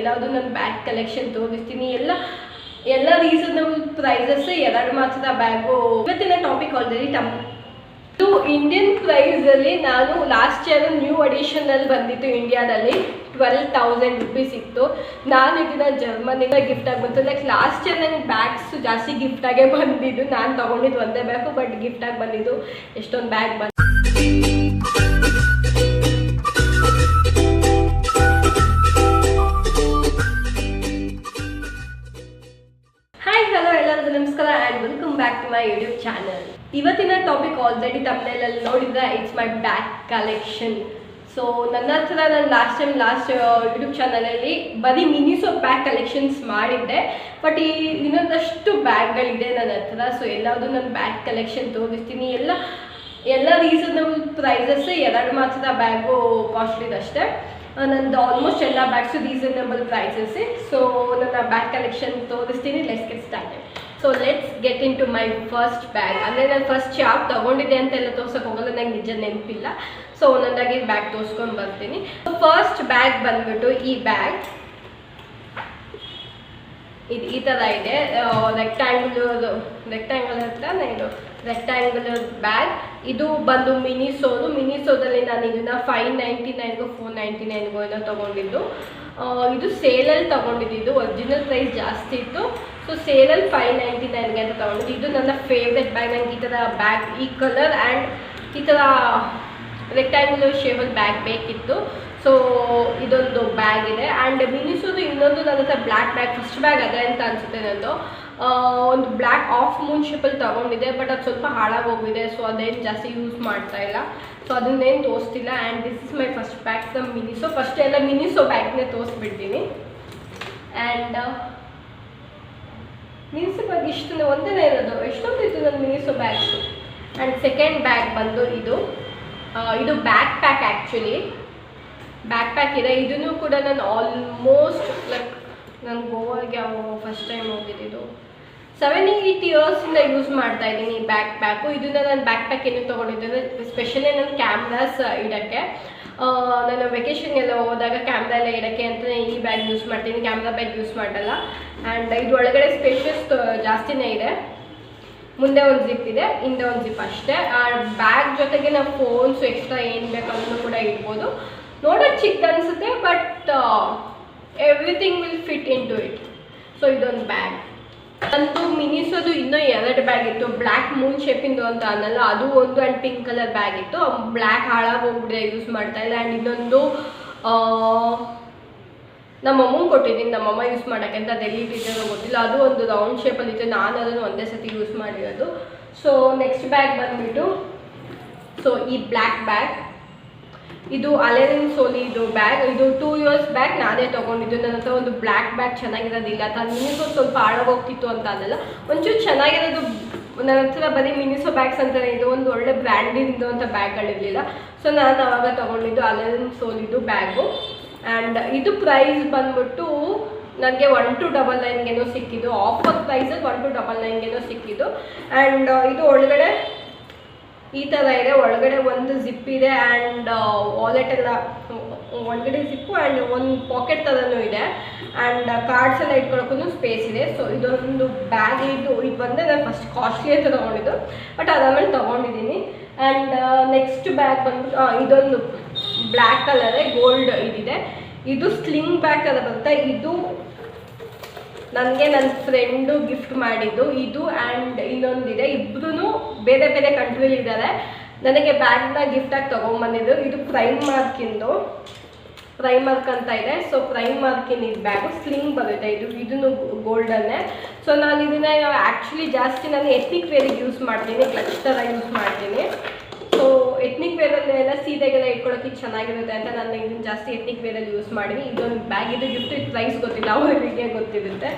ಎಲ್ಲಾದರೂ ನನ್ನ bag collection ತೋರಿಸ್ತೀನಿ. ಎಲ್ಲ ರೀಸನಬಲ್ ಪ್ರೈಸಸ್, ಎರಡು ಮಾತ್ರ ಬ್ಯಾಗು. ಇವತ್ತಿನ ಟಾಪಿಕ್ ಆಲ್ರೆಡಿ ಇದು ಇಂಡಿಯನ್ ಪ್ರೈಸಲ್ಲಿ ನಾನು ಲಾಸ್ಟ್ ಇಯರ್ ನ್ಯೂ ಅಡಿಷನಲ್ಲಿ ಬಂದಿತ್ತು. ಇಂಡಿಯಾದಲ್ಲಿ 12,000 rupees ಇತ್ತು. ನಾನು ಇದನ್ನ ಜರ್ಮನಿಂದ ಗಿಫ್ಟಾಗಿ ಬಂತು. ಲೈಕ್ ಲಾಸ್ಟ್ ಇಯರ್ ನನಗೆ ಬ್ಯಾಗ್ಸ್ ಜಾಸ್ತಿ ಗಿಫ್ಟಾಗೇ ಬಂದಿದ್ದು. ನಾನು ತೊಗೊಂಡಿದ್ದು ಒಂದೇ ಬ್ಯಾಗು, ಬಟ್ ಗಿಫ್ಟಾಗಿ ಬಂದಿದ್ದು ಎಷ್ಟೊಂದು ಬ್ಯಾಗ್ ಬಂದು. ನಮಸ್ಕಾರ and welcome back to my YouTube channel. ಇವತ್ತಿನ ಟಾಪಿಕ್ ಆಲ್ರೆಡಿ ತಮ್ಮನೇಲಲ್ಲಿ ನೋಡಿದ್ರೆ it's my bag collection. So ನನ್ನ ಹತ್ರ ನಾನು ಲಾಸ್ಟ್ ಯೂಟ್ಯೂಬ್ ಚಾನಲಲ್ಲಿ ಬರೀ ಮಿನಿಸೋ ಬ್ಯಾಗ್ ಕಲೆಕ್ಷನ್ಸ್ ಮಾಡಿದ್ದೆ. ಬಟ್ ಇನ್ನೊಂದಷ್ಟು ಬ್ಯಾಗ್ಗಳಿದೆ ನನ್ನ ಹತ್ರ. ಸೊ ಎಲ್ಲಾದರೂ ನನ್ನ ಬ್ಯಾಗ್ ಕಲೆಕ್ಷನ್ ತೋರಿಸ್ತೀನಿ. ಎಲ್ಲ ರೀಸನಬಲ್ ಪ್ರೈಸಸ್, ಎರಡು ಮಾತ್ರ ಬ್ಯಾಗು ಕಾಸ್ಟ್ಲಿದಷ್ಟೇ. ನಂದು ಆಲ್ಮೋಸ್ಟ್ ಎಲ್ಲ ಬ್ಯಾಗ್ಸು ರೀಸನಬಲ್ ಪ್ರೈಸಸ್ಸೇ. ಸೊ ನನ್ನ ಬ್ಯಾಗ್ ಕಲೆಕ್ಷನ್ ತೋರಿಸ್ತೀನಿ. Let's get started. So let's get into my first bag. ಅಂದರೆ ನಾನು ಫಸ್ಟ್ ಯಾವ ತೊಗೊಂಡಿದ್ದೆ ಅಂತೆಲ್ಲ ತೋರ್ಸೋಕೆ ಹೋಗಲ್ಲ, ನಂಗೆ ನಿಜ ನೆನಪಿಲ್ಲ. ಸೊ ಒಂದೊಂದಾಗಿ ಬ್ಯಾಗ್ ತೋರಿಸ್ಕೊಂಡು ಬರ್ತೀನಿ. ಫಸ್ಟ್ ಬ್ಯಾಗ್ ಬಂದ್ಬಿಟ್ಟು ಈ ಬ್ಯಾಗ್ ಇದು ಈ ಥರ ಇದೆ. Rectangular bag. ಇದು ಬಂದು ಮಿನಿಸೋದಲ್ಲಿ ನಾನು ಇದನ್ನು 599ಗೋ 499ಗೋ ಏನೋ ತೊಗೊಂಡಿದ್ದು. ಇದು ಸೇಲಲ್ಲಿ ತೊಗೊಂಡಿದ್ದು. ಒರಿಜಿನಲ್ ಪ್ರೈಸ್ ಜಾಸ್ತಿ ಇತ್ತು. ಸೊ ಸೇಲಲ್ಲಿ 599ಗೆ ಅಂತ ತೊಗೊಂಡಿದ್ದು. ಇದು ನನ್ನ ಫೇವ್ರೆಟ್ ಬ್ಯಾಗ್. ನನಗೆ ಈ ಥರ ಬ್ಯಾಗ್, ಈ ಕಲರ್ ಆ್ಯಂಡ್ ಈ ಥರ ರೆಕ್ಟ್ಯಾಂಗುಲರ್ ಶೇಪಲ್ಲಿ ಬ್ಯಾಗ್ ಬೇಕಿತ್ತು. ಸೊ ಇದೊಂದು ಬ್ಯಾಗ್ ಇದೆ. ಆ್ಯಂಡ್ ಮಿನಿಸೋದು ಇನ್ನೊಂದು ನನ್ನ ಹತ್ರ ಬ್ಲ್ಯಾಕ್ ಬ್ಯಾಗ್, ಫಸ್ಟ್ ಬ್ಯಾಗ್ ಅದೇ ಅಂತ ಅನಿಸುತ್ತೆ ನಂದು. ಒಂದು ಬ್ಲ್ಯಾಕ್ ಆಫ್ ಮೂನ್ ಶೇಪಲ್ಲಿ ತೊಗೊಂಡಿದ್ದೆ, ಬಟ್ ಅದು ಸ್ವಲ್ಪ ಹಾಳಾಗೋಗಿದೆ. ಸೊ ಅದೇನು ಜಾಸ್ತಿ ಯೂಸ್ ಮಾಡ್ತಾ ಇಲ್ಲ. ಸೊ ಅದನ್ನೇನು ತೋರಿಸ್ತಿಲ್ಲ. And this is my first bag from Miniso. First ಎಲ್ಲ ಮಿನಿಸೋ ಬ್ಯಾಗ್ನೇ ತೋರಿಸ್ಬಿಡ್ತೀನಿ. ಆ್ಯಂಡ್ ಮಿನಿಸೋ ಬ್ಯಾಗ್ ಇಷ್ಟು ಒಂದೇ ಇರೋದು, ಎಷ್ಟೊಂದು ಇತ್ತು ನನ್ನ ಮಿನಿಸೋ ಬ್ಯಾಗ್ಸು. ಆ್ಯಂಡ್ ಸೆಕೆಂಡ್ ಬ್ಯಾಗ್ ಬಂದು ಇದು back pack. Actually back pack ಇದೆ. ಇದನ್ನು ಕೂಡ ನಾನು ಆಲ್ಮೋಸ್ಟ್ ಲೈಕ್ ನಾನು ಗೋವಾಗೆ ಫಸ್ಟ್ ಟೈಮ್ ಹೋಗಿದ್ದು 7-8 ಇಯರ್ಸಿಂದ ಯೂಸ್ ಮಾಡ್ತಾ ಇದ್ದೀನಿ ಈ ಬ್ಯಾಕ್ ಪ್ಯಾಕು. ಇದನ್ನು ನಾನು ಬ್ಯಾಕ್ ಪ್ಯಾಕ್ ಏನು ತೊಗೊಂಡಿದ್ದೆ ಸ್ಪೆಷಲಿ ನನ್ನ ಕ್ಯಾಮ್ರಾಸ್ ಇಡೋಕ್ಕೆ. ನಾನು ವೆಕೇಷನ್ಗೆಲ್ಲ ಹೋದಾಗ ಕ್ಯಾಮ್ರಾ ಎಲ್ಲ ಇಡೋಕ್ಕೆ ಅಂತಲೇ ಈ ಬ್ಯಾಗ್ ಯೂಸ್ ಮಾಡ್ತೀನಿ. ಕ್ಯಾಮ್ರಾ ಬ್ಯಾಗ್ ಯೂಸ್ ಮಾಡಲ್ಲ. ಆ್ಯಂಡ್ ಇದು ಒಳಗಡೆ ಸ್ಪೇಷಿಯಸ್ ಜಾಸ್ತಿನೇ ಇದೆ. ಮುಂದೆ ಒಂದು ಜಿಪ್ ಇದೆ, ಹಿಂದೆ ಒಂದು ಜಿಪ್ ಅಷ್ಟೇ. ಆ ಬ್ಯಾಗ್ ಜೊತೆಗೆ ನಾವು ಫೋನ್ಸು ಎಕ್ಸ್ಟ್ರಾ ಏನು ಬೇಕು ಅದನ್ನು ಕೂಡ ಇಡ್ಬೋದು. ನೋಡೋಕ್ಕೆ ಚಿಕ್ಕ ಅನಿಸುತ್ತೆ, but everything will fit into it. So ಇದೊಂದು ಬ್ಯಾಗ್. ನಂದು ಮಿನಿಸೋದು ಇನ್ನೂ 2 ಬ್ಯಾಗ್ ಇತ್ತು. ಬ್ಲ್ಯಾಕ್ ಮೂನ್ ಶೇಪಿಂದು ಅಂತ ಅನ್ನಲ್ಲ, ಅದು ಒಂದು. ಆ್ಯಂಡ್ ಪಿಂಕ್ ಕಲರ್ ಬ್ಯಾಗ್ ಇತ್ತು. ಬ್ಲ್ಯಾಕ್ ಹಾಳಾಗೋಗ್ಬಿಟ್ರೆ ಯೂಸ್ ಮಾಡ್ತಾ ಇಲ್ಲ. ಆ್ಯಂಡ್ ಇನ್ನೊಂದು ನಮ್ಮಮ್ಮಂಗೆ ಕೊಟ್ಟಿದ್ದೀನಿ, ನಮ್ಮಮ್ಮ ಯೂಸ್ ಮಾಡೋಕ್ಕೆ ಅಂತ. ಅದೆಲ್ಲಿ ಇಟ್ಟಿದ್ದೋ ಗೊತ್ತಿಲ್ಲ. ಅದು ಒಂದು ರೌಂಡ್ ಶೇಪಲ್ಲಿ ಇತ್ತು. ನಾನು ಅದನ್ನು ಒಂದೇ ಸತಿ ಯೂಸ್ ಮಾಡಿರೋದು. ಸೊ ನೆಕ್ಸ್ಟ್ ಬ್ಯಾಗ್ ಬಂದುಬಿಟ್ಟು ಈ ಬ್ಲ್ಯಾಕ್ ಬ್ಯಾಗ್. ಇದು ಅಲೆರಿನ್ ಸೋಲಿ ಇದು ಬ್ಯಾಗ್. ಇದು 2 years ಬ್ಯಾಗ್ ನಾನೇ ತೊಗೊಂಡಿದ್ದು. ನನ್ನ ಹತ್ರ ಒಂದು ಬ್ಲ್ಯಾಕ್ ಬ್ಯಾಗ್ ಚೆನ್ನಾಗಿರೋದಿಲ್ಲ. ಅದು ಮಿನಿಸೋ ಸ್ವಲ್ಪ ಹಾಳಾಗೋಗ್ತಿತ್ತು ಅಂತ ಅದಲ್ಲ, ಒಂಚೂರು ಚೆನ್ನಾಗಿರೋದು ನನ್ನ ಹತ್ರ ಬರೀ ಮಿನಿಸೋ ಬ್ಯಾಗ್ಸ್ ಅಂತಲೇ ಇದು. ಒಂದು ಒಳ್ಳೆ ಬ್ರ್ಯಾಂಡಿಂದು ಅಂತ ಬ್ಯಾಗ್ಗಳಿರಲಿಲ್ಲ. ಸೊ ನಾನು ಆವಾಗ ತೊಗೊಂಡಿದ್ದು ಅಲೆರಿನ್ ಸೋಲಿದು ಬ್ಯಾಗು. ಆ್ಯಂಡ್ ಇದು ಪ್ರೈಸ್ ಬಂದ್ಬಿಟ್ಟು ನನಗೆ 1299ಗೇನೋ ಸಿಕ್ಕಿದ್ದು. ಆಫರ್ ಪ್ರೈಸಲ್ಲಿ 1299ಗೇನೋ ಸಿಕ್ಕಿದ್ದು. ಆ್ಯಂಡ್ ಇದು ಒಳಗಡೆ ಈ ಥರ ಇದೆ. ಒಳಗಡೆ ಒಂದು ಜಿಪ್ ಇದೆ. ಆ್ಯಂಡ್ ವಾಲೆಟ್ ಎಲ್ಲ ಒಳಗಡೆ ಜಿಪ್ಪು ಆ್ಯಂಡ್ ಒಂದು ಪಾಕೆಟ್ ಥರನೂ ಇದೆ. ಆ್ಯಂಡ್ ಕಾರ್ಡ್ಸ್ ಎಲ್ಲ ಇಟ್ಕೊಳ್ಳೋಕ್ಕೂ ಸ್ಪೇಸ್ ಇದೆ. ಸೊ ಇದೊಂದು ಬ್ಯಾಗ್. ಇದು ಬಂದರೆ ನಾನು ಫಸ್ಟ್ ಕಾಸ್ಟ್ಲಿ ಅಂತ ತೊಗೊಂಡಿದ್ದು, ಬಟ್ ಅದಾದಮೇಲೆ ತೊಗೊಂಡಿದ್ದೀನಿ. ಆ್ಯಂಡ್ ನೆಕ್ಸ್ಟ್ ಬ್ಯಾಗ್ ಬಂದ್ಬಿಟ್ಟು ಇದೊಂದು ಬ್ಲ್ಯಾಕ್ ಕಲರೇ ಗೋಲ್ಡ್ ಇದಿದೆ. ಇದು ಸ್ಲಿಂಗ್ ಬ್ಯಾಗ್ ಥರ ಬರುತ್ತೆ. ಇದು ನನಗೆ ನನ್ನ ಫ್ರೆಂಡು ಗಿಫ್ಟ್ ಮಾಡಿದ್ದು ಇದು. ಆ್ಯಂಡ್ ಇನ್ನೊಂದಿದೆ. ಇಬ್ಬರೂ ಬೇರೆ ಬೇರೆ ಕಂಟ್ರಿಲಿ ಇದ್ದಾರೆ. ನನಗೆ ಬ್ಯಾಗ್ನ ಗಿಫ್ಟಾಗಿ ತೊಗೊಂಬಂದಿದ್ದು. ಇದು ಪ್ರೈಮಾರ್ಕ್ ಅಂತ ಇದೆ. ಸೊ ಪ್ರೈಮಾರ್ಕಿನ ಇದು ಬ್ಯಾಗು ಸ್ಲಿಂಗ್ ಬರುತ್ತೆ. ಇದನ್ನು ಗೋಲ್ಡನ್ನೇ. ಸೊ ನಾನು ಇದನ್ನು ಆ್ಯಕ್ಚುಲಿ ಜಾಸ್ತಿ ನಾನು ಎತ್ನಿಕ್ ವೇರಿಗೆ ಯೂಸ್ ಮಾಡ್ತೀನಿ, ಕ್ಲಚ್ ಥರ ಯೂಸ್ ಮಾಡ್ತೀನಿ. ಸೊ ಎತ್ನಿಕ್ ವೇರಲ್ಲೆಲ್ಲ ಸೀರೆಗೆಲ್ಲ ಇಟ್ಕೊಳ್ಳೋಕ್ಕೆ ಚೆನ್ನಾಗಿರುತ್ತೆ ಅಂತ ನಾನು ಇದನ್ನು ಜಾಸ್ತಿ ಎತ್ನಿಕ್ ವೇರಲ್ಲಿ ಯೂಸ್ ಮಾಡಿದ್ದೀನಿ. ಇದೊಂದು ಬ್ಯಾಗ್. ಇದು ಗಿಫ್ಟ್, ಇದು ಪ್ರೈಸ್ ಗೊತ್ತಿಲ್ಲ, ಅವರಿಗೆ ಗೊತ್ತಿರುತ್ತೆ.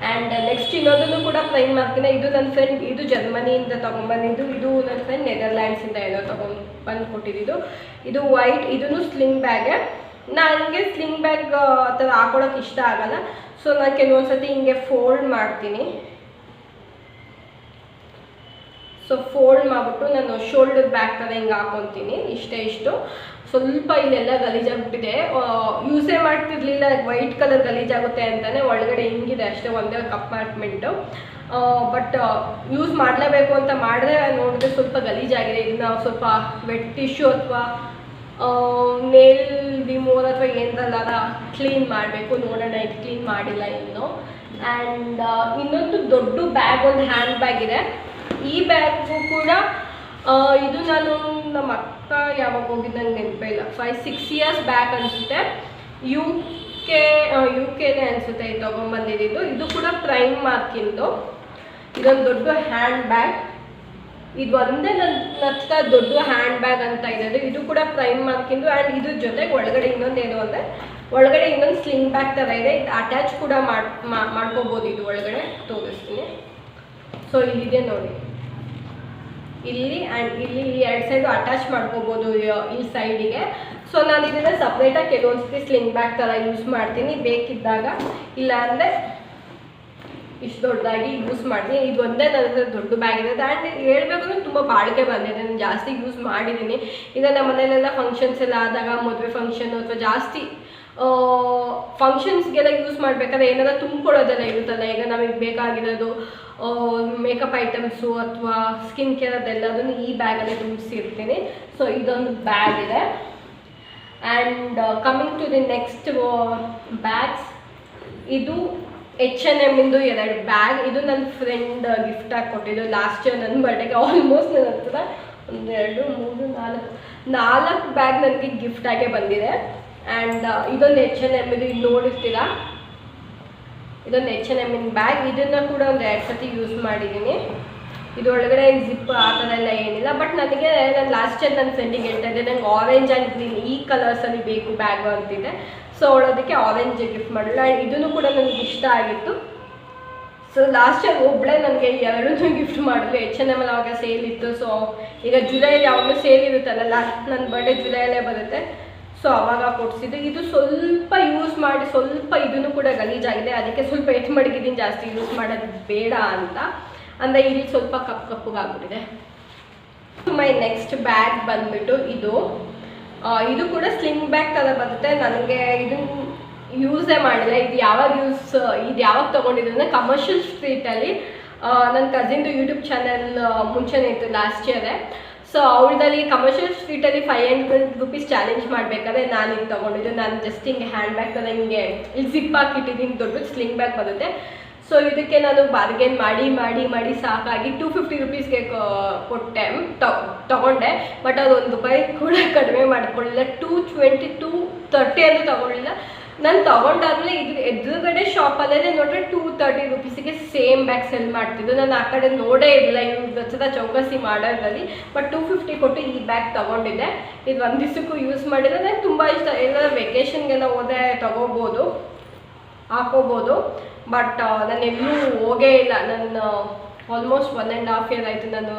ಆ್ಯಂಡ್ ನೆಕ್ಸ್ಟ್ ಇನ್ನೊಂದನ್ನು ಕೂಡ ಪ್ರೈಮಾರ್ಕಿನ. ಇದು ನನ್ನ ಫ್ರೆಂಡ್, ಇದು ಜರ್ಮನಿಯಿಂದ ತೊಗೊಂಬಂದಿದ್ದು. ಇದು ನನ್ನ ಫ್ರೆಂಡ್ ನೆದರ್ಲ್ಯಾಂಡ್ಸಿಂದ ಏನೋ ಬಂದು ಕೊಟ್ಟಿದ್ದು. ಇದು ವೈಟ್. ಇದೂ ಸ್ಲಿಂಗ್ ಬ್ಯಾಗೆ. ನನಗೆ ಸ್ಲಿಂಗ್ ಬ್ಯಾಗ್ ಆ ಥರ ಹಾಕೊಳ್ಳೋಕೆ ಇಷ್ಟ ಆಗಲ್ಲ. ಸೊ ನಾನು ಕೆಲವೊಂದು ಸತಿ ಹಿಂಗೆ ಫೋಲ್ಡ್ ಮಾಡ್ತೀನಿ. ಸೊ ಫೋಲ್ಡ್ ಮಾಡಿಬಿಟ್ಟು ನಾನು ಶೋಲ್ಡರ್ ಬ್ಯಾಕ್ ಥರ ಹಿಂಗೆ ಹಾಕೊತೀನಿ ಇಷ್ಟು. ಸ್ವಲ್ಪ ಇಲ್ಲೆಲ್ಲ ಗಲೀಜಾಗ್ಬಿಟ್ಟಿದೆ, ಯೂಸೇ ಮಾಡ್ತಿರ್ಲಿಲ್ಲ, ವೈಟ್ ಕಲರ್ ಗಲೀಜಾಗುತ್ತೆ ಅಂತಲೇ ಒಳಗಡೆ ಹಿಂಗಿದೆ ಅಷ್ಟೇ ಒಂದೇ ಕಂಪಾರ್ಟ್ಮೆಂಟು. ಬಟ್ ಯೂಸ್ ಮಾಡಲೇಬೇಕು ಅಂತ ಮಾಡಿದ್ರೆ ನೋಡಿದ್ರೆ ಸ್ವಲ್ಪ ಗಲೀಜಾಗಿದೆ. ಇದನ್ನ ಸ್ವಲ್ಪ ವೆಟ್ ಟಿಶ್ಯೂ ಅಥವಾ ನೇಲ್ ರಿಮೂವರ್ ಅಥವಾ ಏನರಲ್ಲಾರ ಕ್ಲೀನ್ ಮಾಡಬೇಕು. ನೋಡೋಣ, ಇದು ಕ್ಲೀನ್ ಮಾಡಿಲ್ಲ ಇನ್ನು. ಆ್ಯಂಡ್ ಇನ್ನೊಂದು ದೊಡ್ಡ ಬ್ಯಾಗ್, ಒಂದು ಹ್ಯಾಂಡ್ ಬ್ಯಾಗ್ ಇದೆ. ಈ ಬ್ಯಾಗು ಕೂಡ ಇದು ನಾನು ನಮ್ಮ ಅಕ್ಕ ಯಾವಾಗ ಹೋಗಿದ್ದು ನಂಗೆ ನೆನಪೇ ಇಲ್ಲ, 5-6 ಇಯರ್ಸ್ ಬ್ಯಾಕ್ ಅನಿಸುತ್ತೆ. ಯು ಕೆನೇ ಅನಿಸುತ್ತೆ ಇದು ತೊಗೊಂಬಂದಿದ್ದು. ಇದು ಕೂಡ ಪ್ರೈಮ್ ಮಾರ್ಕಿಂದು. ಇದೊಂದು ದೊಡ್ಡ ಹ್ಯಾಂಡ್ ಬ್ಯಾಗ್. ಇದು ಒಂದೇ ನನ್ನ ಹತ್ರ ದೊಡ್ಡ ಹ್ಯಾಂಡ್ ಬ್ಯಾಗ್ ಅಂತ ಇದೆ. ಇದು ಕೂಡ ಪ್ರೈಮ್ ಮಾರ್ಕಿಂದು. ಆ್ಯಂಡ್ ಇದ್ರ ಜೊತೆಗೆ ಒಳಗಡೆ ಇನ್ನೊಂದೇನು ಅಂದರೆ, ಒಳಗಡೆ ಇನ್ನೊಂದು ಸ್ಲಿಂಗ್ ಬ್ಯಾಗ್ ಥರ ಇದೆ. ಇದು ಅಟ್ಯಾಚ್ ಕೂಡ ಮಾಡ್ಕೋಬೋದು. ಇದು ಒಳಗಡೆ ತೋರಿಸ್ತೀನಿ. ಸೊ ಇಲ್ಲಿದೆ ನೋಡಿ, ಇಲ್ಲಿ ಆ್ಯಂಡ್ ಇಲ್ಲಿ 2 ಸೈಡು ಅಟ್ಯಾಚ್ ಮಾಡ್ಕೋಬೋದು ಈ ಸೈಡಿಗೆ. ಸೊ ನಾನು ಇದನ್ನು ಸಪ್ರೇಟಾಗಿ ಕೆಲವೊಂದ್ಸತಿ ಸ್ಲಿಂಗ್ ಬ್ಯಾಗ್ ಥರ ಯೂಸ್ ಮಾಡ್ತೀನಿ ಬೇಕಿದ್ದಾಗ, ಇಲ್ಲ ಅಂದರೆ ಇಷ್ಟು ದೊಡ್ಡದಾಗಿ ಯೂಸ್ ಮಾಡ್ತೀನಿ. ಇದು ಒಂದೇ ನನ್ನ ಹತ್ರ ದೊಡ್ಡ ಬ್ಯಾಗ್ ಇದೆ. ಆ್ಯಂಡ್ ಹೇಳ್ಬೇಕಂದ್ರೆ ತುಂಬ ಬಾಳಿಕೆ ಬಂದಿದೆ, ನಾನು ಜಾಸ್ತಿ ಯೂಸ್ ಮಾಡಿದ್ದೀನಿ. ಈಗ ನಮ್ಮ ಮನೇಲೆಲ್ಲ ಫಂಕ್ಷನ್ಸ್ ಎಲ್ಲ ಆದಾಗ, ಮದುವೆ ಫಂಕ್ಷನ್ ಅಥವಾ ಜಾಸ್ತಿ ಫಂಕ್ಷನ್ಸ್ಗೆಲ್ಲ ಯೂಸ್ ಮಾಡಬೇಕಾದ್ರೆ ಏನಾದರೂ ತುಂಬಿಕೊಳ್ಳೋದೆಲ್ಲ ಇರುತ್ತಲ್ಲ, ಈಗ ನಮಗೆ ಬೇಕಾಗಿರೋದು ಮೇಕಪ್ ಐಟಮ್ಸು ಅಥವಾ ಸ್ಕಿನ್ ಕೇರ್ ಅದೆಲ್ಲದನ್ನು ಈ ಬ್ಯಾಗಲ್ಲಿ ತುಂಬಿಸಿರ್ತೀನಿ. ಸೊ ಇದೊಂದು ಬ್ಯಾಗ್ ಇದೆ. And coming to the next bags, ಇದು H&M ಇಂದು 2 ಬ್ಯಾಗ್. ಇದು ನನ್ನ ಫ್ರೆಂಡ್ ಗಿಫ್ಟಾಗಿ ಕೊಟ್ಟಿದ್ದು ಲಾಸ್ಟ್ ಇಯರ್ ನನ್ನ ಬರ್ಡೇಗೆ. ಆಲ್ಮೋಸ್ಟ್ ನನ್ನ ಹತ್ರ 1 2 3 4 ಬ್ಯಾಗ್ ನನಗೆ ಗಿಫ್ಟಾಗೆ ಬಂದಿದೆ. ಆ್ಯಂಡ್ ಇದೊಂದು H&M ಇದು ನೋಡಿರ್ತೀರಾ, ಇದೊಂದು H&M ಬ್ಯಾಗ್. ಇದನ್ನು ಕೂಡ ಒಂದು 2 ಸತಿ ಯೂಸ್ ಮಾಡಿದ್ದೀನಿ. ಇದು ಒಳಗಡೆ ಜಿಪ್ ಆ ಥರ ಎಲ್ಲ ಏನಿಲ್ಲ. ಬಟ್ ನನಗೆ ನಾನು ಲಾಸ್ಟ್ ಇಯರ್ ನನ್ನ ಫ್ರೆಂಡಿಗೆ ಹೇಳ್ತಾ ಇದ್ದೆ, ನಂಗೆ ಆರೆಂಜ್ ಆ್ಯಂಡ್ ಗ್ರೀನ್ ಈ ಕಲರ್ಸಲ್ಲಿ ಬೇಕು ಬ್ಯಾಗು ಅಂತಿದ್ದೆ. ಸೊ ಅವಳೋದಕ್ಕೆ ಆರೆಂಜ್ ಗಿಫ್ಟ್ ಮಾಡಲ್ಲ. ಇದನ್ನು ಕೂಡ ನನಗೆ ಇಷ್ಟ ಆಗಿತ್ತು. ಸೊ ಲಾಸ್ಟ್ ಇಯರ್ ಒಬ್ಬಳೇ ನನಗೆ 2 ಗಿಫ್ಟ್ ಮಾಡಿದ್ವಿ. H&M ಅವಾಗ ಸೇಲ್ ಇತ್ತು. ಸೊ ಈಗ ಜುಲೈಲಿ ಯಾವಾಗಲೂ ಸೇಲ್ ಇರುತ್ತಲ್ಲ, ನನ್ನ ಬರ್ಡೇ ಜುಲೈಯಲ್ಲೇ ಬರುತ್ತೆ. ಸೊ ಅವಾಗ ಕೊಡಿಸಿದ್ದು. ಇದು ಸ್ವಲ್ಪ ಯೂಸ್ ಮಾಡಿ ಸ್ವಲ್ಪ ಇದನ್ನು ಕೂಡ ಗಲೀಜಾಗಿದೆ, ಅದಕ್ಕೆ ಸ್ವಲ್ಪ ಎತ್ತು ಮಡಗಿದ್ದೀನಿ, ಜಾಸ್ತಿ ಯೂಸ್ ಮಾಡೋದು ಬೇಡ ಅಂತ. ಅಂದರೆ ಇಲ್ಲಿ ಸ್ವಲ್ಪ ಕಪ್ಪಗಾಗ್ಬಿಟ್ಟಿದೆ. ಮೈ ನೆಕ್ಸ್ಟ್ ಬ್ಯಾಗ್ ಬಂದುಬಿಟ್ಟು ಇದು ಕೂಡ ಸ್ಲಿಂಗ್ ಬ್ಯಾಗ್ ಥರ ಬರುತ್ತೆ. ನನಗೆ ಇದನ್ನು ಯೂಸೇ ಮಾಡಿಲ್ಲ. ಇದು ಯಾವಾಗ ತೊಗೊಂಡಿದ್ದು ಅಂದರೆ ಕಮರ್ಷಿಯಲ್ ಸ್ಟ್ರೀಟಲ್ಲಿ ನನ್ನ ಕಸಿನ್ದು ಯೂಟ್ಯೂಬ್ ಚಾನಲ್ ಮುಂಚೆನೇ ಇತ್ತು, ಲಾಸ್ಟ್ ಇಯರೇ. ಸೊ ಅವಳದಲ್ಲಿ ಕಮರ್ಷಿಯಲ್ ಸ್ಟ್ರೀಟಲ್ಲಿ 500 ರೂಪೀಸ್ ಚಾಲೆಂಜ್ ಮಾಡಬೇಕಾದ್ರೆ ನಾನು ಇದು ತೊಗೊಂಡಿದ್ದು. ನಾನು ಜಸ್ಟ್ ಹಿಂಗೆ ಹ್ಯಾಂಡ್ ಬ್ಯಾಗ್ ಥರ ಹಿಂಗೆ ಇಲ್ಲಿ ಜಿಪ್ ಹಾಕಿಟ್ಟಿದ್ದೀನಿ, ದೊಡ್ಡ ಸ್ಲಿಂಗ್ ಬ್ಯಾಗ್ ಬರುತ್ತೆ. ಸೊ ಇದಕ್ಕೆ ನಾನು ಬಾರ್ಗೇನ್ ಮಾಡಿ ಸಾಕಾಗಿ 250 ರೂಪೀಸ್ಗೆ ಕೊಟ್ಟೆ, ತೊಗೊಂಡೆ. ಬಟ್ ಅದು ₹1 ಕೂಡ ಕಡಿಮೆ ಮಾಡ್ಕೊಳ್ಳಿಲ್ಲ. 220 230 ಅಂತ ತೊಗೊಳ್ಳಿಲ್ಲ. ನಾನು ತೊಗೊಂಡಾದ್ಮೇಲೆ ಇದ್ರ ಎದುರುಗಡೆ ಶಾಪಲ್ಲೇ ನೋಡಿದ್ರೆ 230 ರೂಪೀಸಿಗೆ ಸೇಮ್ ಬ್ಯಾಗ್ ಸೆಲ್ ಮಾಡ್ತಿದ್ದು. ನಾನು ಆ ಕಡೆ ನೋಡೇ ಇರಲಿಲ್ಲ ಇವ್ರ ಜೊತೆ ಚೌಕಸಿ ಮಾಡೋದ್ರಲ್ಲಿ. ಬಟ್ 250 ಕೊಟ್ಟು ಈ ಬ್ಯಾಗ್ ತೊಗೊಂಡಿದ್ದೆ. ಇದು 1 ದಿವಸಕ್ಕೂ ಯೂಸ್ ಮಾಡಿದ್ರೆ ನನಗೆ ತುಂಬ ಇಷ್ಟ. ಎಲ್ಲ ವೆಕೇಷನ್ಗೆಲ್ಲ ಹೋದರೆ ತೊಗೋಬೋದು, ಹಾಕೋಬೋದು. ಬಟ್ ನಾನು ಎಲ್ಲೂ ಹೋಗೇ ಇಲ್ಲ. ನನ್ನ ಆಲ್ಮೋಸ್ಟ್ 1.5 ಇಯರ್ ಆಯಿತು ನಾನು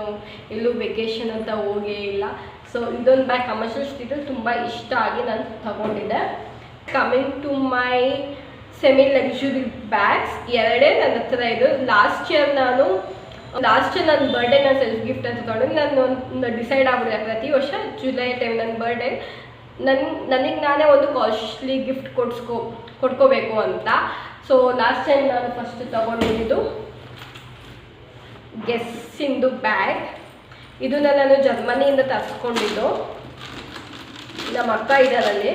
ಎಲ್ಲೂ ವೆಕೇಷನ್ ಅಂತ ಹೋಗೇ ಇಲ್ಲ. ಸೊ ಇದೊಂದು ಬ್ಯಾಗ್ ಕಮರ್ಷಿಯಲ್ ಸ್ಟ್ರೀಟಲ್ಲಿ ತುಂಬ ಇಷ್ಟ ಆಗಿ ನಾನು ತಗೊಂಡಿದ್ದೆ. Coming to my semi luxury bags, 2 ನನ್ನ ಹತ್ರ ಇದು. ಲಾಸ್ಟ್ ಇಯರ್ ನನ್ನ ಬರ್ಡೇ ನಾನು ಸೆಲ್ಫ್ ಗಿಫ್ಟ್ ಅಂತ ತೊಗೊಂಡು ನಾನು ಡಿಸೈಡ್ ಆಗ್ಬಿಡಿದೆ ಪ್ರತಿ ವರ್ಷ ಜುಲೈ ಟೈಮ್ ನನ್ನ ಬರ್ಡೇ ನನಗೆ ನಾನೇ ಒಂದು ಕಾಸ್ಟ್ಲಿ ಗಿಫ್ಟ್ ಕೊಡ್ಕೋಬೇಕು ಅಂತ. ಸೊ ಲಾಸ್ಟ್ ಟೈಮ್ ನಾನು ಫಸ್ಟ್ ತೊಗೊಂಡಿದ್ದು ಗೆಸ್ಸಿಂದು ಬ್ಯಾಗ್. ಇದನ್ನು ನಾನು ಜರ್ಮನಿಯಿಂದ ತರಿಸ್ಕೊಂಡಿದ್ದು. ನಮ್ಮ ಅಕ್ಕ ಇದರಲ್ಲಿ.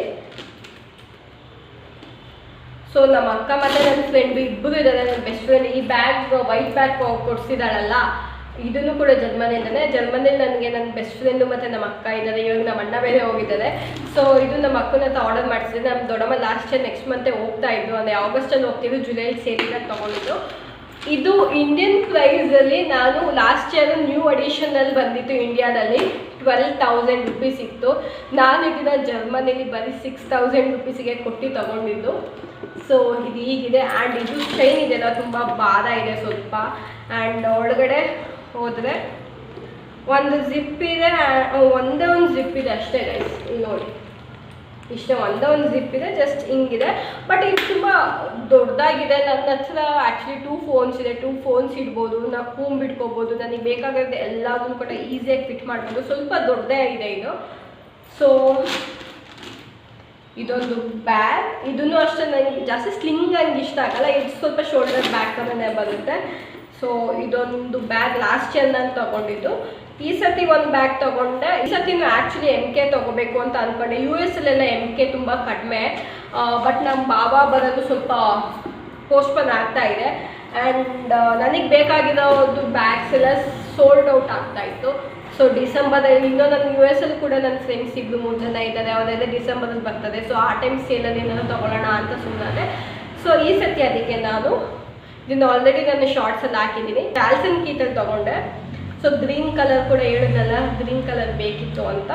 ಸೊ ನಮ್ಮ ಅಕ್ಕ ಮತ್ತು ನನ್ನ ಫ್ರೆಂಡು ಇಬ್ಬರು ಇದ್ದಾರೆ, ನನ್ನ ಬೆಸ್ಟ್ ಫ್ರೆಂಡ್. ಈ ಬ್ಯಾಗ್ ವೈಟ್ ಬ್ಯಾಗ್ ಕೊಡಿಸಿದಾಳಲ್ಲ, ಇದನ್ನು ಕೂಡ ಜರ್ಮನಿಯಿಂದನೇ. ಜರ್ಮನಿಯಲ್ಲಿ ನನಗೆ ನನ್ನ ಬೆಸ್ಟ್ ಫ್ರೆಂಡು ಮತ್ತು ನಮ್ಮ ಅಕ್ಕ ಇದ್ದಾರೆ. ಇವಾಗ ನಮ್ಮ ಅಣ್ಣ ಬೇರೆ ಹೋಗಿದ್ದಾರೆ. ಸೊ ಇದು ನಮ್ಮ ಅಕ್ಕನ ಹತ್ರ ಆರ್ಡರ್ ಮಾಡಿಸಿದ್ದೆ. ನಮ್ಮ ದೊಡ್ಡಮ್ಮ ಲಾಸ್ಟ್ ಇಯರ್ ನೆಕ್ಸ್ಟ್ ಮಂತೆ ಹೋಗ್ತಾ ಇದ್ದು, ಅಂದರೆ ಆಗಸ್ಟಲ್ಲಿ ಹೋಗ್ತಿದ್ದು, ಜುಲೈಲಿ ಸೇರಿದಾಗ ತೊಗೊಂಡಿದ್ದು. ಇದು ಇಂಡಿಯನ್ ಪ್ರೈಸಲ್ಲಿ ನಾನು ಲಾಸ್ಟ್ ಇಯರ್ ನ್ಯೂ ಅಡಿಷನಲ್ಲಿ ಬಂದಿತ್ತು ಇಂಡಿಯಾದಲ್ಲಿ 12,000 ರೂಪೀಸ್ ಇತ್ತು. ನಾನು ಇದನ್ನು ಜರ್ಮನಿಲಿ ಬರೀ 6,000 ರೂಪೀಸಿಗೆ ಕೊಟ್ಟು ತೊಗೊಂಡಿದ್ದು. ಸೊ ಇದು ಹೀಗಿದೆ. ಆ್ಯಂಡ್ ಇದು ಚೈನ್ ಇದೆಲ್ಲ ತುಂಬ ಭಾರ ಇದೆ ಸ್ವಲ್ಪ. ಆ್ಯಂಡ್ ಒಳಗಡೆ ಹೋದರೆ ಒಂದು ಜಿಪ್ ಇದೆ, ಒಂದೇ ಒಂದು ಜಿಪ್ ಇದೆ ಅಷ್ಟೇ ಗೈಸ್. ಇಲ್ಲಿ ನೋಡಿ, ಇಷ್ಟೇ ಒಂದೇ ಒಂದು ಜಿಪ್ ಇದೆ, ಜಸ್ಟ್ ಹಿಂಗಿದೆ. ಬಟ್ ಇದು ತುಂಬ ದೊಡ್ಡದಾಗಿದೆ. ನನ್ನ ಹತ್ರ ಆ್ಯಕ್ಚುಲಿ 2 ಫೋನ್ಸ್ ಇದೆ. 2 ಫೋನ್ಸ್ ಇಡ್ಬೋದು, ನಾವು ಹೂಮ್ ಬಿಟ್ಕೋಬೋದು, ನನಗೆ ಬೇಕಾಗಿರೋದು ಎಲ್ಲದನ್ನು ಕೂಡ ಈಸಿಯಾಗಿ ಫಿಟ್ ಮಾಡ್ಬೋದು. ಸ್ವಲ್ಪ ದೊಡ್ಡದೇ ಆಗಿದೆ ಇದು. ಸೊ ಇದೊಂದು ಬ್ಯಾಗ್, ಇದನ್ನು ಅಷ್ಟೇ ನನಗೆ ಜಾಸ್ತಿ ಸ್ಲಿಂಗ್ ಹಂಗೆ ಇಷ್ಟ ಆಗಲ್ಲ, ಇದು ಸ್ವಲ್ಪ ಶೋಲ್ಡರ್ ಬ್ಯಾಗ್ ಥರನೇ ಬರುತ್ತೆ. ಸೊ ಇದೊಂದು ಬ್ಯಾಗ್ ಲಾಸ್ಟ್ ಇಯರ್ ನಾನು ತೊಗೊಂಡಿದ್ದು. ಈ ಸತಿ ಒಂದು ಬ್ಯಾಗ್ ತೊಗೊಂಡೆ. ಈ ಸತಿನೂ ಆ್ಯಕ್ಚುಲಿ MK ತೊಗೋಬೇಕು ಅಂತ ಅಂದ್ಕೊಂಡೆ. US ಅಲ್ಲೆಲ್ಲ MK ತುಂಬ ಕಡಿಮೆ, ಬಟ್ ನಮ್ಮ ಬಾಬಾ ಬರೋದು ಸ್ವಲ್ಪ ಪೋಸ್ಟ್ಪೋನ್ ಆಗ್ತಾ ಇದೆ. ಆ್ಯಂಡ್ ನನಗೆ ಬೇಕಾಗಿರೋದು ಬ್ಯಾಗ್ಸ್ ಎಲ್ಲ ಸೋಲ್ಡ್ ಔಟ್ ಆಗ್ತಾಯಿತ್ತು. ಸೊ ಡಿಸೆಂಬರಲ್ಲಿ ಇನ್ನೂ ನಾನು US ಅಲ್ಲಿ ಕೂಡ ನನ್ನ ಫ್ರೆಂಡ್ಸ್ 2-3 ಜನ ಇದ್ದಾರೆ, ಅವರೆಲ್ಲ ಡಿಸೆಂಬರಲ್ಲಿ ಬರ್ತದೆ. ಸೊ ಆ ಟೈಮ್ ಸೇಲಲ್ಲಿ ಏನಾದ್ರು ತೊಗೊಳ್ಳೋಣ ಅಂತ ಸುಮ್ಮನೆ. ಸೊ ಈ ಸತಿ ಅದಕ್ಕೆ ನಾನು ಇದನ್ನು ಆಲ್ರೆಡಿ ನಾನು ಶಾರ್ಟ್ಸಲ್ಲಿ ಹಾಕಿದ್ದೀನಿ. ಕ್ಯಾಲ್ಸನ್ ಕೀಟಲ್ಲಿ ತೊಗೊಂಡೆ. ಸೊ ಗ್ರೀನ್ ಕಲರ್ ಕೂಡ ಹೇಳಿದ್ನಲ್ಲ, ಗ್ರೀನ್ ಕಲರ್ ಬೇಕಿತ್ತು ಅಂತ.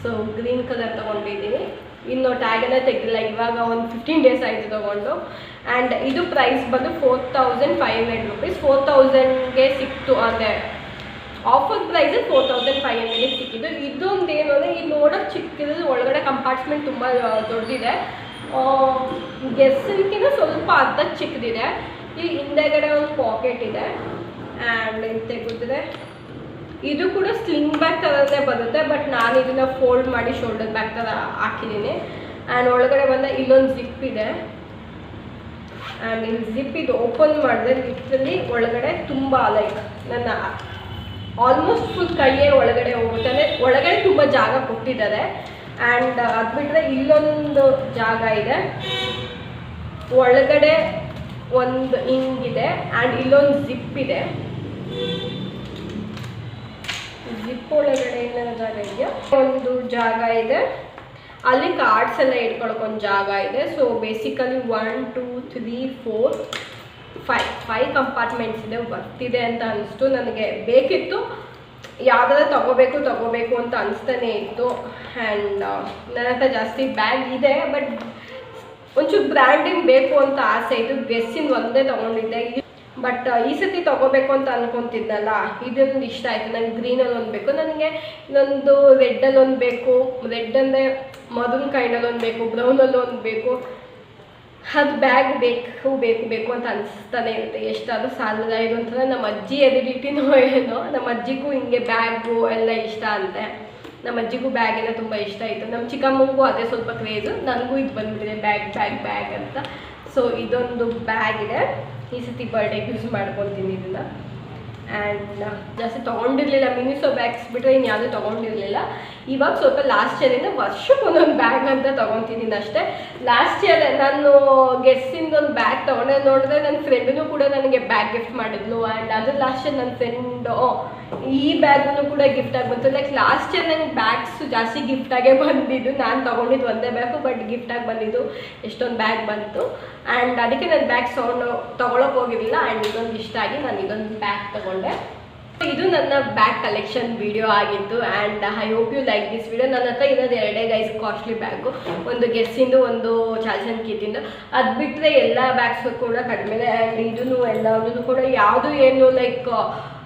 ಸೊ ಗ್ರೀನ್ ಕಲರ್ ತೊಗೊಂಡಿದ್ದೀನಿ. ಇನ್ನು ಟ್ಯಾಗನ್ನೇ ತೆಗೆದಿಲ್ಲ, ಇವಾಗ ಒಂದು 15 ಡೇಸ್ ಆಯಿತು ತೊಗೊಂಡು. ಆ್ಯಂಡ್ ಇದು ಪ್ರೈಸ್ ಬಂದು 4500 ರೂಪೀಸ್. 4000ಗೆ ಸಿಕ್ತು, ಅಂದರೆ ಆಫರ್ ಪ್ರೈಸ್ 4500ಗೆ ಸಿಕ್ಕಿದ್ದು. ಇದೊಂದು ಏನು ಅಂದರೆ ಈ ನೋಡೋಕ್ಕೆ ಚಿಕ್ಕಿದ್ದು, ಒಳಗಡೆ ಕಂಪಾರ್ಟ್ಮೆಂಟ್ ತುಂಬ ದೊಡ್ಡದಿದೆ. ಗೆಸ್ಸಿನ್ಕಿಂತ ಸ್ವಲ್ಪ ಅರ್ಧ ಚಿಕ್ಕದಿದೆ. ಈ ಹಿಂದೆಗಡೆ ಒಂದು ಪಾಕೆಟ್ ಇದೆ. ಆ್ಯಂಡ್ ಇದು ತೆಗೆದಿದೆ. ಇದು ಕೂಡ ಸ್ಲಿಂಗ್ ಬ್ಯಾಗ್ ಥರನೇ ಬರುತ್ತೆ, ಬಟ್ ನಾನು ಇದನ್ನು ಫೋಲ್ಡ್ ಮಾಡಿ ಶೋಲ್ಡರ್ ಬ್ಯಾಗ್ ಥರ ಹಾಕಿದ್ದೀನಿ. ಆ್ಯಂಡ್ ಒಳಗಡೆ ಬಂದ ಇಲ್ಲೊಂದು ಜಿಪ್ ಇದೆ. ಆ್ಯಂಡ್ ಇಲ್ಲಿ ಜಿಪ್ ಇದು ಓಪನ್ ಮಾಡಿದ್ರೆ ಲಿಟ್ರಲಿ ಒಳಗಡೆ ತುಂಬ ಲೈಕ್ ನನ್ನ ಆಲ್ಮೋಸ್ಟ್ ಫುಲ್ ಕೈಯೇ ಒಳಗಡೆ ಹೋಗುತ್ತೆ. ಅಂದರೆ ಒಳಗಡೆ ತುಂಬ ಜಾಗ ಕೊಟ್ಟಿದ್ದಾರೆ. ಆ್ಯಂಡ್ ಅದು ಬಿಟ್ಟರೆ ಇಲ್ಲೊಂದು ಜಾಗ ಇದೆ, ಒಳಗಡೆ ಒಂದು ಹಿಂಗಿದೆ. ಆ್ಯಂಡ್ ಇಲ್ಲೊಂದು ಜಿಪ್ ಇದೆ. ಜಿಪ್ ಒಳಗಡೆ ಏನಾರ ಜಾಗ ಇದೆಯಾ? ಒಂದು ಜಾಗ ಇದೆ, ಅಲ್ಲಿ ಕಾರ್ಡ್ಸ್ ಎಲ್ಲ ಇಟ್ಕೊಳಕ್ಕೊಂದು ಜಾಗ ಇದೆ. ಸೊ ಬೇಸಿಕಲಿ 1 2 3 4 5 ಕಂಪಾರ್ಟ್ಮೆಂಟ್ಸ್ ಇದೆ. ಬರ್ತಿದೆ ಅಂತ ಅನಿಸ್ತು, ನನಗೆ ಬೇಕಿತ್ತು, ಯಾವುದಾದ್ರು ತಗೋಬೇಕು ಅಂತ ಅನಿಸ್ತಾನೆ ಇತ್ತು. ಆ್ಯಂಡ್ ನನ್ನ ಹತ್ರ ಜಾಸ್ತಿ ಬ್ಯಾಗ್ ಇದೆ, ಬಟ್ ಒಂಚೂರು ಬ್ರ್ಯಾಂಡಿಂಗ್ ಬೇಕು ಅಂತ ಆಸೆ ಇತ್ತು. ಗೆಸ್ಸಿಂದ ಒಂದೇ ತೊಗೊಂಡಿದ್ದೆ. ಬಟ್ ಈ ಸತಿ ತೊಗೋಬೇಕು ಅಂತ ಅನ್ಕೊತಿದ್ನಲ್ಲ, ಇದೊಂದು ಇಷ್ಟ ಆಯಿತು. ನನಗೆ ಗ್ರೀನಲ್ಲಿ ಒಂದು ಬೇಕು, ನನಗೆ ಇನ್ನೊಂದು ರೆಡ್ಡಲ್ಲಿ ಒಂದು ಬೇಕು. ರೆಡ್ ಅಂದರೆ ಮದನ್ ಕೈಂಡಲ್ಲಿ ಒಂದು ಬೇಕು, ಬ್ರೌನಲ್ಲಿ ಒಂದು ಬೇಕು. ಅದು ಬ್ಯಾಗ್ ಬೇಕು ಅಂತ ಅನಿಸ್ತಾನೆ ಇರುತ್ತೆ. ಎಷ್ಟಾದರೂ ಸಾಲದ. ಇದೊಂಥರ ನಮ್ಮ ಅಜ್ಜಿ ಎದಿಡಿಟಿನೋ ಏನೋ, ನಮ್ಮ ಅಜ್ಜಿಗೂ ಹಿಂಗೆ ಬ್ಯಾಗು ಎಲ್ಲ ಇಷ್ಟ ಅಂತೆ. ನಮ್ಮ ಅಜ್ಜಿಗೂ ಬ್ಯಾಗ್ ಎಲ್ಲ ತುಂಬ ಇಷ್ಟ ಆಯಿತು. ನಮ್ಮ ಚಿಕ್ಕಮ್ಮಗೂ ಅದೇ ಸ್ವಲ್ಪ ಕ್ರೇಜು. ನನಗೂ ಇದು ಬಂದುಬಿಟ್ಟಿದೆ ಬ್ಯಾಗ್ ಅಂತ. ಸೊ ಇದೊಂದು ಬ್ಯಾಗ್ ಇದೆ. ಈ ಸತಿ ಬರ್ಡೇಗೆ ಯೂಸ್ ಮಾಡ್ಕೊತೀನಿ ಇದನ್ನು. ಆ್ಯಂಡ್ ಜಾಸ್ತಿ ತೊಗೊಂಡಿರಲಿಲ್ಲ, ಮಿನಿಸೋ ಬ್ಯಾಗ್ಸ್ ಬಿಟ್ಟರೆ ಇನ್ನು ಯಾವುದೂ ತೊಗೊಂಡಿರಲಿಲ್ಲ. ಇವಾಗ ಸ್ವಲ್ಪ ಲಾಸ್ಟ್ ಇಯರಿಂದ ವರ್ಷಕ್ಕೆ ಒಂದೊಂದು ಬ್ಯಾಗ್ ಅಂತ ತೊಗೊತಿದ್ದೀನಿ ಅಷ್ಟೇ. ಲಾಸ್ಟ್ ಇಯರ್ ನಾನು ಗೆಸ್ಸಿಂದ ಒಂದು ಬ್ಯಾಗ್ ತೊಗೊಂಡೆ. ನೋಡಿದ್ರೆ ನನ್ನ ಫ್ರೆಂಡೂ ಕೂಡ ನನಗೆ ಬ್ಯಾಗ್ ಗಿಫ್ಟ್ ಮಾಡಿದ್ಲು. ಆ್ಯಂಡ್ ಅದು ಲಾಸ್ಟ್ ಇಯರ್ ನನ್ನ ಫ್ರೆಂಡು ಈ ಬ್ಯಾಗನ್ನು ಕೂಡ ಗಿಫ್ಟಾಗಿ ಬಂತು. ಲೈಕ್ ಲಾಸ್ಟ್ ಇಯರ್ ನನಗೆ ಬ್ಯಾಗ್ಸು ಜಾಸ್ತಿ ಗಿಫ್ಟಾಗೇ ಬಂದಿದ್ದು. ನಾನು ತೊಗೊಂಡಿದ್ದು ಒಂದೇ ಬ್ಯಾಗು, ಬಟ್ ಗಿಫ್ಟಾಗಿ ಬಂದಿದ್ದು ಎಷ್ಟೊಂದು ಬ್ಯಾಗ್ ಬಂತು. ಆ್ಯಂಡ್ ಅದಕ್ಕೆ ನಾನು ಬ್ಯಾಗ್ ತೊಗೊಳಕ್ಕೆ ಹೋಗಿರಲಿಲ್ಲ. ಆ್ಯಂಡ್ ಇದೊಂದು ಇಷ್ಟ ಆಗಿ ನಾನು ಇದೊಂದು ಬ್ಯಾಗ್ ತೊಗೊಂಡೆ. ಇದು ನನ್ನ ಬ್ಯಾಗ್ ಕಲೆಕ್ಷನ್ ವಿಡಿಯೋ ಆಗಿತ್ತು. And I hope you like this video. ನನ್ನ ಹತ್ರ ಇರೋದು 2 ಗೈಸ್ ಕಾಸ್ಟ್ಲಿ ಬ್ಯಾಗು, ಒಂದು ಗೆಸ್ಸಿಂದು, ಒಂದು ಚಾಲ್ಸನ್ ಕೀಟಿಂದು. ಅದು ಬಿಟ್ಟರೆ ಎಲ್ಲ ಬ್ಯಾಗ್ಸು ಕೂಡ ಕಡಿಮೆ. ಆ್ಯಂಡ್ ಇದೂ ಎಲ್ಲದೂ ಕೂಡ ಯಾವುದು ಏನು ಲೈಕ್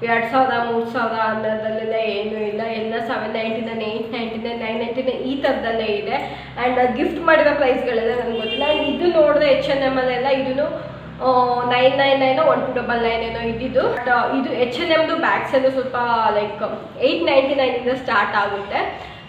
2000 3000 ಅನ್ನೋದರಲ್ಲೆಲ್ಲ ಏನೂ ಇಲ್ಲ. ಎಲ್ಲ 799 899 999 ಈ ಥರದಲ್ಲೇ ಇದೆ. ಆ್ಯಂಡ್ ಗಿಫ್ಟ್ ಮಾಡಿರೋ ಪ್ರೈಸ್ಗಳೆಲ್ಲ ನನಗೆ ಗೊತ್ತಿಲ್ಲ. ಆ್ಯಂಡ್ ಇದು ನೋಡಿದ್ರೆ H&M ಅಲ್ಲೆಲ್ಲ ಇದೂ 999 1299 ಏನೋ ಇದ್ದಿದ್ದು. ಬಟ್ ಇದು H&Mದು ಬ್ಯಾಗ್ಸ್ ಎಲ್ಲ ಸ್ವಲ್ಪ ಲೈಕ್ 899 ಸ್ಟಾರ್ಟ್ ಆಗುತ್ತೆ.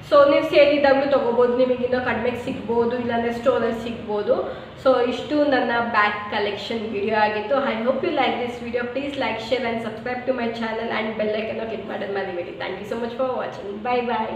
ಸೊ ನೀವು ಸೇಲ್ ಇದ್ದಾಗಲೂ ತೊಗೋಬೋದು, ನಿಮಗಿನ್ನೂ ಕಡಿಮೆಗೆ ಸಿಗ್ಬೋದು, ಇಲ್ಲಾಂದರೆ ಸ್ಟೋರಲ್ಲಿ ಸಿಗ್ಬೋದು. ಸೊ ಇಷ್ಟು ನನ್ನ ಬ್ಯಾಗ್ ಕಲೆಕ್ಷನ್ ವಿಡಿಯೋ ಆಗಿತ್ತು. I hope you like this video. Please like, share and subscribe to my channel and bell ಐಕನ್ನ ಕ್ಲಿಕ್ ಮಾಡೋದು ಮರಿಬೇಡಿ. Thank you so much for watching. Bye bye.